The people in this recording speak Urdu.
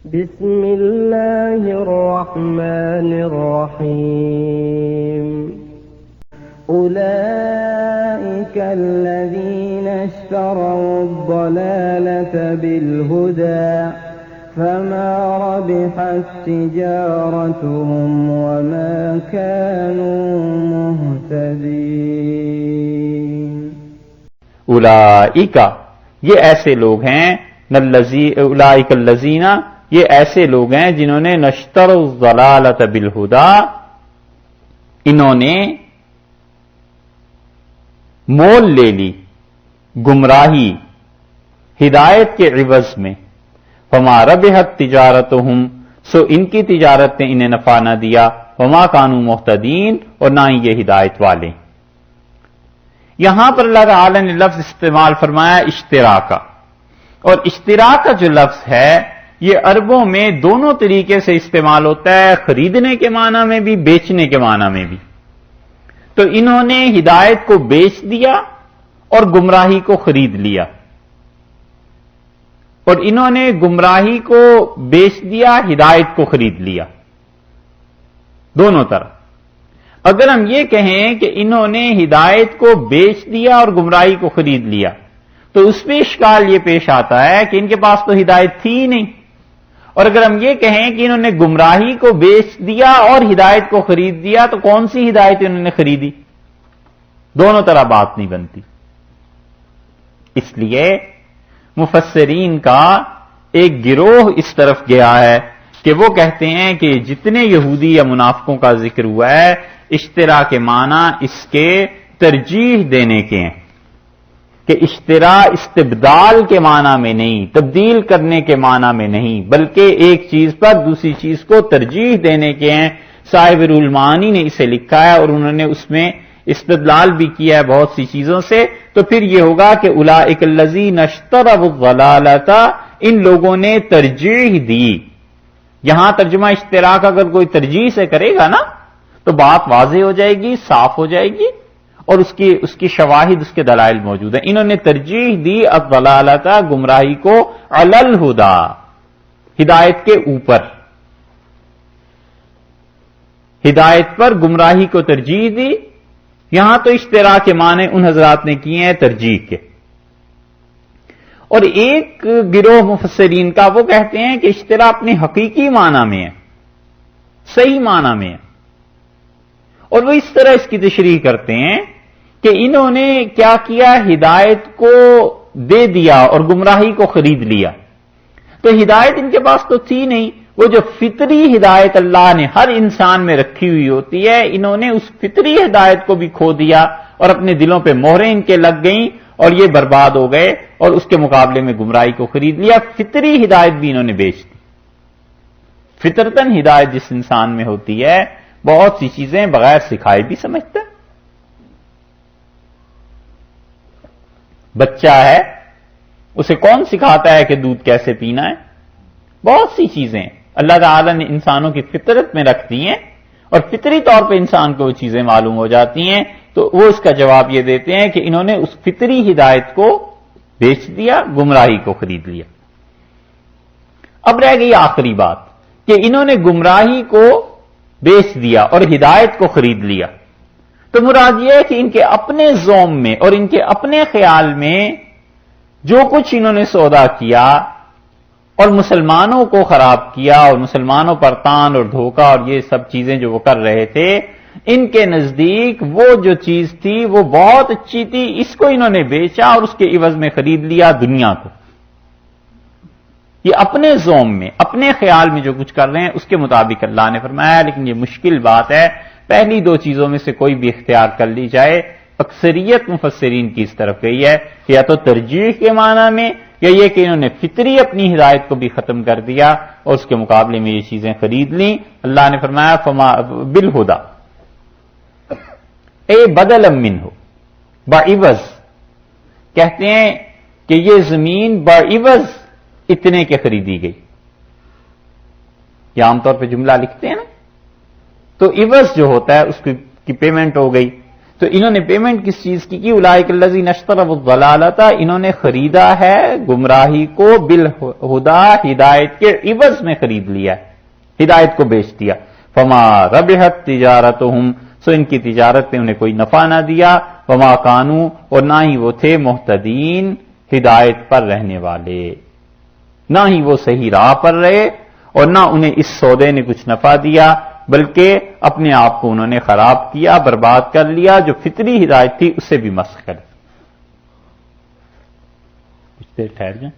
بسم الله الرحمن الرحيم أولئك الذين اشتروا الضلالة بالهدى فما ربحت تجارتهم وما كانوا مهتدين اولئک یہ ایسے لوگ ہیں اولئک الذین یہ ایسے لوگ ہیں جنہوں نے نشتروا الضلالۃ بالہدی انہوں نے مول لے لی گمراہی ہدایت کے عوض میں فما ربحت تجارتہم سو ان کی تجارت نے انہیں نفع نہ دیا وما کانوا مہتدین اور نہ ہی یہ ہدایت والے. یہاں پر اللہ تعالی نے لفظ استعمال فرمایا اشتراک کا، اور اشتراک کا جو لفظ ہے یہ عربوں میں دونوں طریقے سے استعمال ہوتا ہے، خریدنے کے معنی میں بھی بیچنے کے معنی میں بھی. تو انہوں نے ہدایت کو بیچ دیا اور گمراہی کو خرید لیا، اور انہوں نے گمراہی کو بیچ دیا ہدایت کو خرید لیا، دونوں طرح. اگر ہم یہ کہیں کہ انہوں نے ہدایت کو بیچ دیا اور گمراہی کو خرید لیا تو اس پہ اشکال یہ پیش آتا ہے کہ ان کے پاس تو ہدایت تھی ہی نہیں. اور اگر ہم یہ کہیں کہ انہوں نے گمراہی کو بیچ دیا اور ہدایت کو خرید دیا تو کون سی ہدایت انہوں نے خریدی؟ دونوں طرح بات نہیں بنتی. اس لیے مفسرین کا ایک گروہ اس طرف گیا ہے کہ وہ کہتے ہیں کہ جتنے یہودی یا منافقوں کا ذکر ہوا ہے اشترا کے معنی اس کے ترجیح دینے کے ہیں، کہ اشترا استبدال کے معنی میں نہیں، تبدیل کرنے کے معنی میں نہیں، بلکہ ایک چیز پر دوسری چیز کو ترجیح دینے کے ہیں. صاحب روح المعانی نے اسے لکھا ہے اور انہوں نے اس میں استدلال بھی کیا ہے بہت سی چیزوں سے. تو پھر یہ ہوگا کہ اولئک الذین اشتروا الضلالۃ ان لوگوں نے ترجیح دی. یہاں ترجمہ اشتراک اگر کوئی ترجیح سے کرے گا نا تو بات واضح ہو جائے گی، صاف ہو جائے گی، اور اس کی شواہد، اس کے دلائل موجود ہیں. انہوں نے ترجیح دی الضلالۃ گمراہی کو علی الہدی ہدایت کے اوپر، ہدایت پر گمراہی کو ترجیح دی. یہاں تو اشتراک کے معنی ان حضرات نے کیے ہیں ترجیح کے. اور ایک گروہ مفسرین کا وہ کہتے ہیں کہ اشترا اپنے حقیقی معنی میں ہے، صحیح معنی میں ہے، اور وہ اس طرح اس کی تشریح کرتے ہیں کہ انہوں نے کیا کیا، ہدایت کو دے دیا اور گمراہی کو خرید لیا. تو ہدایت ان کے پاس تو تھی نہیں، وہ جو فطری ہدایت اللہ نے ہر انسان میں رکھی ہوئی ہوتی ہے انہوں نے اس فطری ہدایت کو بھی کھو دیا اور اپنے دلوں پہ مہریں ان کے لگ گئیں اور یہ برباد ہو گئے، اور اس کے مقابلے میں گمراہی کو خرید لیا. فطری ہدایت بھی انہوں نے بیچ دی. فطرتاً ہدایت جس انسان میں ہوتی ہے بہت سی چیزیں بغیر سکھائے بھی سمجھتا ہے. بچہ ہے اسے کون سکھاتا ہے کہ دودھ کیسے پینا ہے؟ بہت سی چیزیں اللہ تعالی نے انسانوں کی فطرت میں رکھ دی ہیں اور فطری طور پہ انسان کو وہ چیزیں معلوم ہو جاتی ہیں. تو وہ اس کا جواب یہ دیتے ہیں کہ انہوں نے اس فطری ہدایت کو بیچ دیا، گمراہی کو خرید لیا. اب رہ گئی آخری بات کہ انہوں نے گمراہی کو بیچ دیا اور ہدایت کو خرید لیا. تو مراد یہ ہے کہ ان کے اپنے ذوم میں اور ان کے اپنے خیال میں جو کچھ انہوں نے سودا کیا اور مسلمانوں کو خراب کیا اور مسلمانوں پر تان اور دھوکہ اور یہ سب چیزیں جو وہ کر رہے تھے، ان کے نزدیک وہ جو چیز تھی وہ بہت اچھی تھی، اس کو انہوں نے بیچا اور اس کے عوض میں خرید لیا دنیا کو. یہ اپنے ذوم میں اپنے خیال میں جو کچھ کر رہے ہیں اس کے مطابق اللہ نے فرمایا. لیکن یہ مشکل بات ہے، پہلی دو چیزوں میں سے کوئی بھی اختیار کر لی جائے. اکثریت مفسرین کی اس طرف گئی ہے کہ یا تو ترجیح کے معنی میں یا یہ کہ انہوں نے فطری اپنی ہدایت کو بھی ختم کر دیا اور اس کے مقابلے میں یہ چیزیں خرید لیں. اللہ نے فرمایا فما بالہدی اے بدلا منہ بعوض، کہتے ہیں کہ یہ زمین بعوض اتنے کے خریدی گئی. یہ عام طور پہ جملہ لکھتے ہیں نا، تو عوض جو ہوتا ہے اس کی پیمنٹ ہو گئی. تو انہوں نے پیمنٹ کس چیز کی اولئک الذین اشتروا الضلالۃ، انہوں نے خریدا ہے گمراہی کو بالہدی، ہدایت کے عوض میں خرید لیا، ہدایت کو بیچ دیا. فما ربحت تجارتہم، سو ان کی تجارت نے انہیں کوئی نفع نہ دیا. وما کانوا، اور نہ ہی وہ تھے مہتدین، ہدایت پر رہنے والے، نہ ہی وہ صحیح راہ پر رہے اور نہ انہیں اس سودے نے کچھ نفع دیا، بلکہ اپنے آپ کو انہوں نے خراب کیا، برباد کر لیا، جو فطری ہدایت تھی اسے بھی مسخ کر دیا. کچھ دیر ٹھہر جائیں.